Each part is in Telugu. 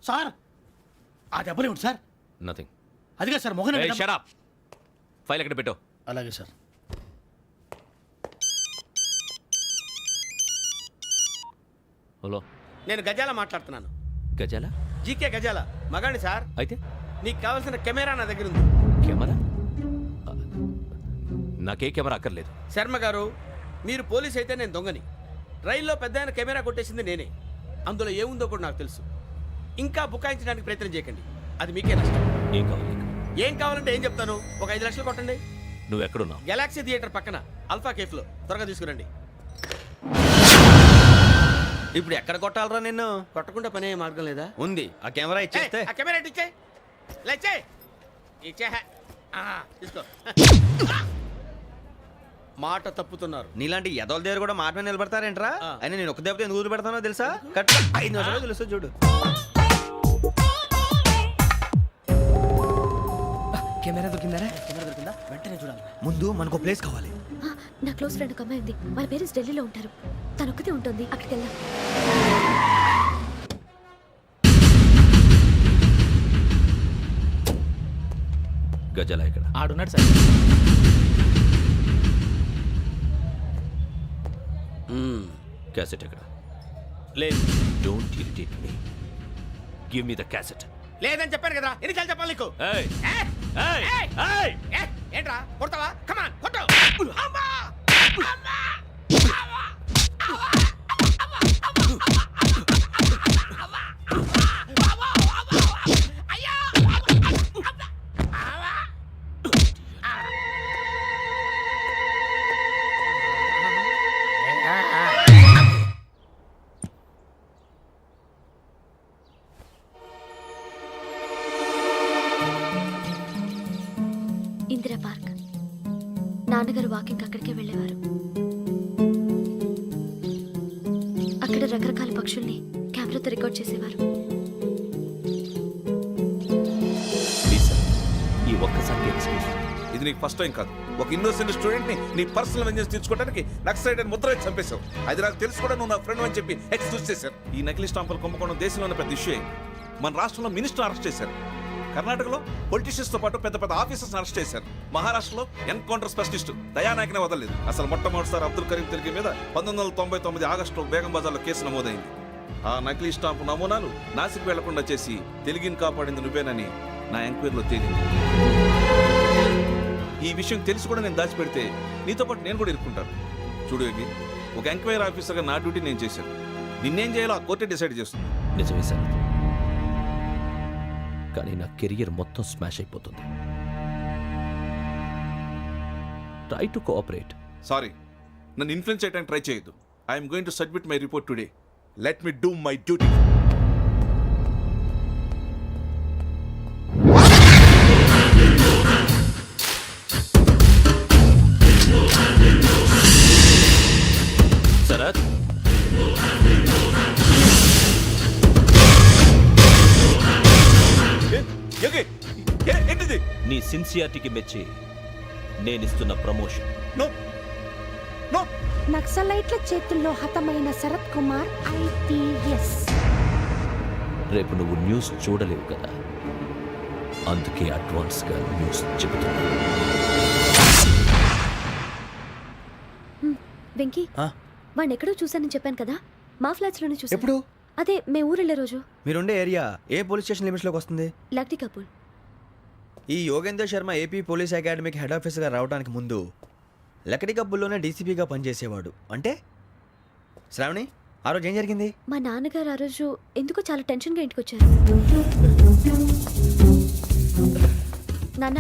సార్ ఆ దెబ్బలు ఏమిటి సార్? నథింగ్. అదిగా సార్ మొహన్ షట్ అప్. ఫైల్ ఎక్కడ పెట్టు. అలాగే సార్. హలో, నేను గజాల మాట్లాడుతున్నాను. గజాల? జీకే గజాల మగాండి సార్. అయితే నీకు కావాల్సిన కెమెరా నా దగ్గర ఉంది. కెమెరా? నాకే కెమెరా అక్కర్లేదు. శర్మ గారు, మీరు పోలీస్ అయితే నేను దొంగని. రైల్లో పెద్ద ఆయన కెమెరా కొట్టేసింది నేనే. అందులో ఏముందో కూడా నాకు తెలుసు. ఇంకా బుకాయించడానికి ప్రయత్నం చేయకండి, అది మీకే నష్టం. ఏం కావాలి నీకు? ఏం కావాలంటే ఏం చెప్తాను, ఒక 5 లక్షలు కొట్టండి. నువ్వు ఎక్కడున్నావు? గెలాక్సీ థియేటర్ పక్కన అల్ఫా కేఫ్లో. త్వరగా తీసుకురండి. ఇప్పుడు ఎక్కడ కొట్టాలరా నిన్ను? కొట్టకుండా పనే మార్గం లేదా? ఉంది. ఆ కెమెరా ఇచ్చేస్తే. ఆ కెమెరా ఇచ్చే లేచే ఇచ్చే తీసుకో. మాట తప్పుతున్నారు. నీలాంటి ఎదల దగ్గర కూడా మాట మీద నిలబడతారేంట్రా? ఆ. అని నేను ఒక దెబ్బతో ఎందుకు ఊరు పెడతానో తెలుసా? కట్ 5 నిమిషాలు తెలుసు చూడు. కెమెరా దొరికిందా? వెంటనే చూడాలి. ముందు మనకు ప్లేస్ కావాలి. నా క్లోజ్ ఫ్రెండ్ ఒక అమ్మాయి ఉంది. వాళ్ళ పేరెంట్స్ ఢిల్లీలో ఉంటారు. తను ఒక్కతే ఉంటుంది. అక్కడికి వెళ్దాం. గజాల ఇక్కడ ఆడున్నాడు సార్. క్యాసెట్ ఎక్కడ? లేదు. Don't irritate me. Give me the cassette. లేదని చెప్పాను కదా, ఎన్నిసార్లు చెప్పాలి నీకు? ఏయ్ ఏయ్! ఏయ్ ఏయ్! ఏయ్! ఏయ్! ఏంట్రా కొడతావా? కమాన్ కొట్టు. అమ్మా! అమ్మా! ఇందిరా పార్క్. నాన్నగారు వాకింగ్ అక్కడికే వెళ్ళేవారు. అక్కడ రకరకాల పక్షుల్ని కెమెరాతో రికార్డ్ చేసేవారు. ప్లీజ్ సార్, ఈ ఒక్కసారి ఎక్స్క్యూజ్. ఇది నీకు ఫస్ట్ టైం కాదు. ఒక ఇన్నోసెంట్ స్టూడెంట్ ని నీ పర్సనల్ వెంజెన్స్ తీర్చుకోవడానికి నక్సలైట్ అని ముద్ర వేసి చంపేశావు. అది నాకు తెలుసు కూడా నువ్వు నా ఫ్రెండ్ అని చెప్పి ఎక్స్క్యూజ్ చేశారు. ఈ నకిలీ స్టాంపులు కుంభకోణం దేశంలోనే పెద్ద ఇష్యూ అయింది. మన రాష్ట్రంలో మినిస్టర్ అరెస్ట్ చేశారు. కర్ణాటకలో పొలిటీషియన్స్ తో పాటు పెద్ద పెద్ద ఆఫీసర్స్ అరెస్ట్ చేశారు. మహారాష్ట్రలో ఎన్కౌంటర్ స్పెషలిస్ట్ దయానాయకనే వదలలేదు. అసలు మొట్టమొదటిసారి అబ్దుల్ కరీం తిరిగి మీద 1999 ఆగస్టులో బేగం బజార్లో కేసు నమోదైంది. ఆ నకిలీ స్టాంపు నమూనాలు నాసిక్ వెళ్లకుండా చేసి తెలుగుని కాపాడింది నువ్వేనని నా ఎంక్వైరీలో తేలింది. ఈ విషయం తెలిసి కూడా నేను దాచిపెడితే నీతో పాటు నేను కూడా ఇరుక్కుంటాను. చూడు యోగి, ఒక ఎంక్వైరీ ఆఫీసర్గా నా డ్యూటీ నేను చేశాను. నిన్నేం చేయాలో ఆ కోర్టే డిసైడ్ చేస్తుంది. నిజమే సార్, కానీ నా కెరియర్ మొత్తం స్మాష్ అయిపోతుంది. Try to cooperate. సారీ, నన్ను ఇన్ఫ్లుయెన్స్ చేయడానికి ట్రై చేయొద్దు. I'm going to submit my report today. Let me do my duty. Sharath, ఏంటిది? నీ సిన్సియారిటీకి మెచ్చి నేనిస్తున్న ప్రమోషన్. No no. నక్సలైట్ల చేతుల్లో హతమైన శరత్ కుమార్ IPS. రేపు నువ్వు న్యూస్ చూడలేవు కదా, అందుకే అడ్వాన్స్ గా న్యూస్ చెబుతున్నా. వెంకీ, వాడిని ఎక్కడో చూశానని చెప్పాను కదా, మా ఫ్లాట్స్ లోనే చూసాను. ఎప్పుడు? అదే మేము ఊరెళ్ళే రోజు. మీరుండే ఏరియా ఏ పోలీస్ స్టేషన్ లిమిట్స్ లోకి వస్తుంది? లక్టీ కపూల్. ఈ యోగేందర్ శర్మ ఏపీ పోలీస్ అకాడమీకి హెడ్ ఆఫీసర్గా రావడానికి ముందు లకడి కబ్బుల్లోనే డీసీపీగా పనిచేసేవాడు. అంటే శ్రావణి, ఆ రోజు ఏం జరిగింది? మా నాన్నగారు ఆ రోజు ఎందుకో చాలా టెన్షన్గా ఇంటికి వచ్చారు. నాన్న,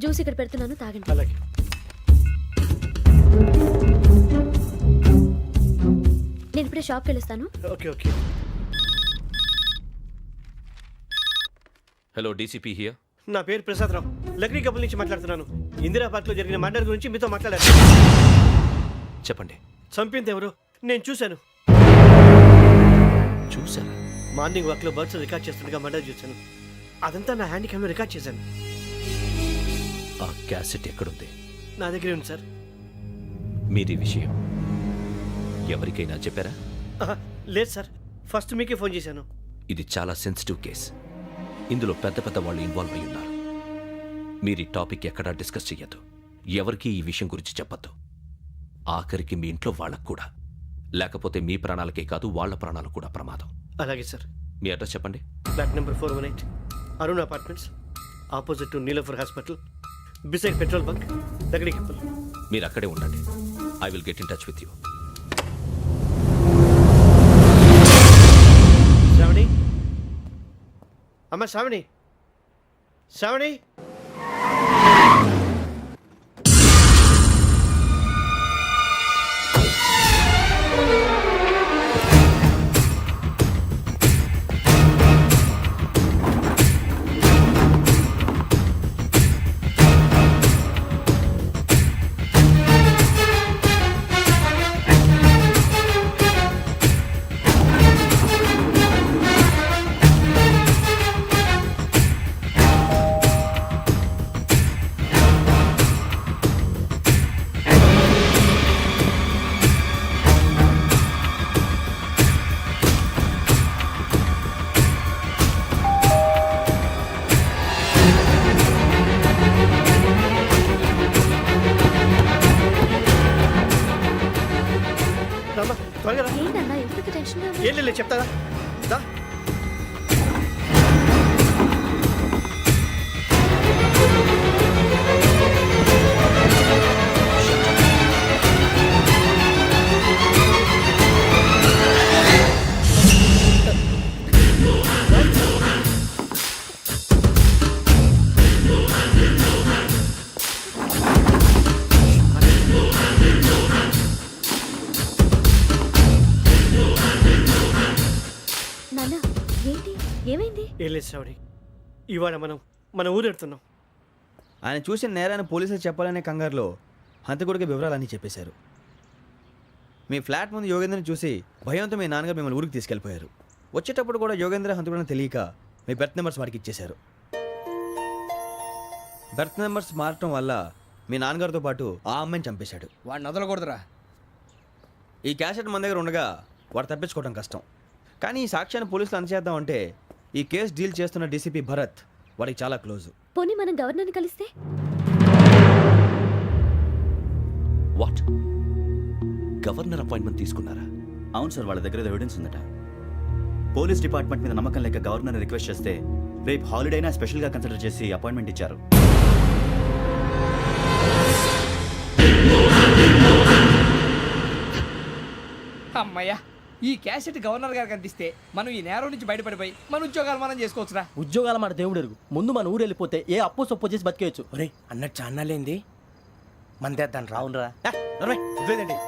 జ్యూస్ ఇక్కడ పెడుతున్నాను, తాగండి. అలాగే. నేను ఇప్పుడే షాప్కి వెళ్ళొస్తాను. Okay okay. Hello, DCP here. నా పేరు ప్రసాదరావు, లక్డీ కపుల్ నుంచి మాట్లాడుతున్నాను. ఇందిరా పార్క్ లో జరిగిన మర్డర్ గురించి మీతో మాట్లాడారు. చెప్పండి. చంపింది ఎవరు? నేను చూశాను. చూసారా? మార్నింగ్ వాక్ లో బర్డ్స్ రికార్డ్ చేస్తుండగా మర్డర్ చూశాను. అదంతా నా హ్యాండ్ క్యామ్ లో రికార్డ్ చేశాను. ఆ క్యాసెట్ ఎక్కడుంది? నా దగ్గరే ఉంది సార్. మీది విషయం ఎవరికైనా చెప్పారా? లేదు సార్, ఫస్ట్ మీకే ఫోన్ చేశాను. ఇది చాలా సెన్సిటివ్ కేస్. ఇందులో పెద్ద పెద్ద వాళ్ళు ఇన్వాల్వ్ అయి ఉన్నారు. మీరు ఈ టాపిక్ ఎక్కడా డిస్కస్ చెయ్యొద్దు. ఎవరికీ ఈ విషయం గురించి చెప్పొద్దు. ఆఖరికి మీ ఇంట్లో వాళ్ళకు కూడా. లేకపోతే మీ ప్రాణాలకే కాదు వాళ్ళ ప్రాణాలు కూడా ప్రమాదం. అలాగే సార్. మీ అడ్రస్ చెప్పండి. Flat number 418 Arun apartments, opposite to Niloufer hospital, beside petrol bunk, Lakdikapul. మీరు అక్కడే ఉండండి. I will get in touch with you. Shravani, అమ్మ శ్రావణి, శ్రావణి. రామ్మా, త్వరగా రా. ఏంటన్నా ఎందుకు టెన్షన్ ఏం లేదు, చెప్తారా దా. నాన్న ఏంటి ఏమైంది? ఏం లేదు శ్రావణి, ఇవాళ మనం మన ఊరెడుతున్నాం. ఆయన చూసిన నేరాన్ని పోలీసులు చెప్పాలనే కంగారులో హంతకుడికి వివరాలన్నీ చెప్పేశారు. మీ ఫ్లాట్ ముందు యోగేంద్రని చూసి భయంతో మీ నాన్నగారు మిమ్మల్ని ఊరికి తీసుకెళ్ళిపోయారు. వచ్చేటప్పుడు కూడా యోగేంద్ర హంతకుడని తెలియక మీ బెర్త్ నెంబర్స్ వారికి ఇచ్చేశారు. బెర్త్ నెంబర్స్ మారటం వల్ల మీ నాన్నగారితో పాటు ఆ అమ్మాయిని చంపేశాడు. వాడిని వదలకూడదురా. ఈ క్యాసెట్ మన దగ్గర ఉండగా వాడు తప్పించుకోవడం కష్టం. కానీ ఈ సాక్ష్యాన్ని పోలీసులు అందజేద్దామంటే ఈ కేసు డీల్ చేస్తున్న డీసీపీ భరత్ వాడికి చాలా క్లోజు. పోనీ మనం గవర్నర్ని కలిస్తే? వాట్? గవర్నర్ అపాయింట్మెంట్ తీసుకున్నారా? అవును సార్, వాళ్ళ దగ్గర ఎవిడెన్స్ ఉందట. పోలీస్ డిపార్ట్మెంట్ మీద నమ్మకం లేక గవర్నర్ రిక్వెస్ట్ చేస్తే రేపు హాలిడేనా స్పెషల్గా కన్సిడర్ చేసి అపాయింట్మెంట్ ఇచ్చారు. అమ్మయ్యా, ఈ క్యాసెట్ గవర్నర్ గారికి అందిస్తే మనం ఈ నేరం నుంచి బయటపడిపోయి మన ఉద్యోగాలు మనం చేసుకోవచ్చురా. ఉద్యోగాల మాట దేవుడు ఎరుగు. ముందు మన ఊరు వెళ్ళిపోతే ఏ అప్పు సొప్పు చేసి బతికేయచ్చు. ఒరే అన్నట్టు చాన్నాలేంది మందేద్దాను రా. అవునరా. వదిలేదండి.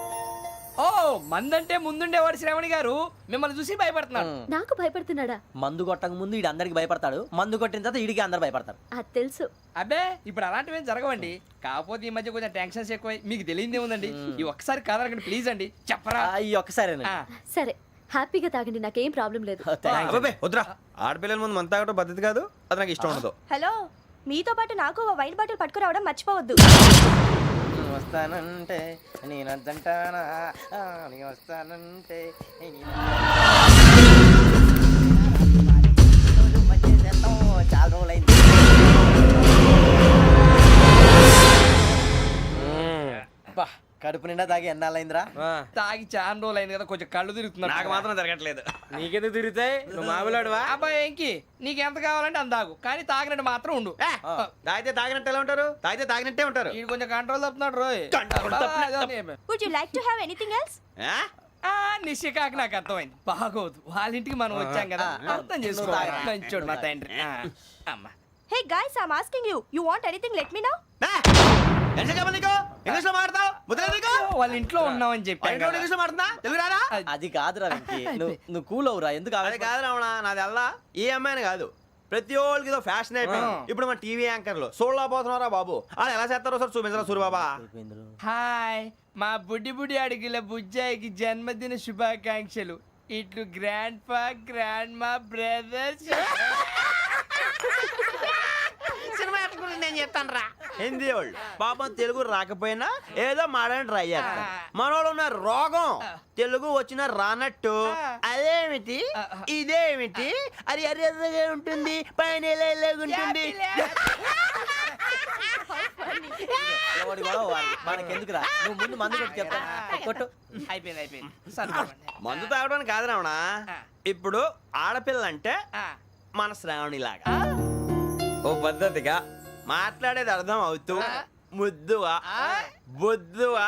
ఓ మందంటే ముందుండేవాడు శ్రావణి గారు మిమ్మల్ని చూసి భయపడుతున్నాడు. నాకు భయపడుతున్నాడా? మందు కొట్టక ముందు ఈడు అందరికి భయపడతాడు, మందు కొట్టిన తర్వాత ఈడికి అందరు భయపడతారు. అది తెలుసు. అబ్బే ఇప్పుడు అలాంటివి ఏం జరగవండి. కాకపోతే ఈ మధ్య కొంచెం టెన్షన్స్ ఎక్కువై మీకు తెలియదే ఉందండి. ఈ ఒక్కసారి కాదనకండి ప్లీజ్ అండి, చెప్పరా. ఈ ఒక్కసారి ఆ, సరే హ్యాపీగా తాగండి, నాకేం ప్రాబ్లం లేదు. అబ్బాబే వద్దురా, ఆడపిల్లల ముందు మంత తాగడం పద్ధతి కాదు. అది నాకు ఇష్టం ఉండదు. హలో, మీతో పాటు నాకు ఓ వైన్ బాటిల్ పట్టుకురావడం మర్చిపోవద్దు. వస్తానంటే నేనంటానా, వస్తానంటే చాలా రోజులైంది. కడుపు నిండా తాగి ఎన్నాళ్ళైందిరా? తాగి చాలా రోజులు అయింది కదా, కొంచెం కళ్ళు తిరుగుతున్నాడు. నాకు మాత్రం జరగట్లేదు. నీకెందుకు తిరుగుతాయి? నువ్వు మామూలుడువా? అబ్బాయి ఏంకి నీకు ఎంత కావాలంటే అంత తాగు, కానీ తాగినట్టు మాత్రం ఉండు. తాగితే తాగినట్టు ఎలా ఉంటారు? తాగితే తాగినట్టే ఉంటారు. వీడు కొంచెం కంట్రోల్ తప్పుతున్నాడు రోయ్. Would you like to have anything else? నిశ్చికాకి నాకు అర్థమైంది. బాగోదు, వాళ్ళ ఇంటికి మనం వచ్చాం కదా, అర్థం చేసుకోవాలి. మంచోడు మా తండ్రి. అమ్మా hey guys, I am asking you, you want anything let me know. English లో మాట్లాడతావు? వాళ్ళ ఇంట్లో ఉన్నామని చెప్పాను కదా. ఇంగ్లీష్ లో మాట్లాడుతున్నా? తెలుగు రాదా? అది కాదురా వెంకీ, నువ్వు కూల్ అవురా. ఎందుకు అది కాదు రావణ, నాది అల్లా ఏ అమ్మాయిని కాదు. ప్రతి ఒక్కరికి ఇదో ఫ్యాషన్ అయిపోయింది. ఇప్పుడు మన టీవీ యాంకర్లు సోళ్ళ పోతున్నారా బాబు. వాళ్ళు ఎలా చేస్తారో సార్ చూపించరా సూరిబాబా. హాయ్, మా బుడ్డి బుడి అడిగిల బుజ్జాయికి జన్మదిన శుభాకాంక్షలు. ఇట్లు గ్రాండ్ ఫా గ్రాండ్ మా బ్రదర్స్. సినిమా నేను చెప్తాను రా. హిందీ వాళ్ళు పాపం తెలుగు రాకపోయినా ఏదో మాడని ట్రై చేస్తారు. మనోళ్ళు ఉన్న రోగం తెలుగు వచ్చిన రానట్టు అదేమిటి ఇదేమిటి అది అరిగా ఉంటుంది పైన ఉంటుంది. ఎవడి గొడవ వాడిది. మనకెందుకురా నువ్వు ముందు మందు కొట్టి చెప్తాను కొట్టు. అయిపోయింది సరిపోండి. మందు తాగడానికి కాదు రావణ. ఇప్పుడు ఆడపిల్ల అంటే మన శ్రావణిలాగా ఓ పద్ధతిగా మాట్లాడేది అర్థం అవుతూ ముద్దువా బొద్దువా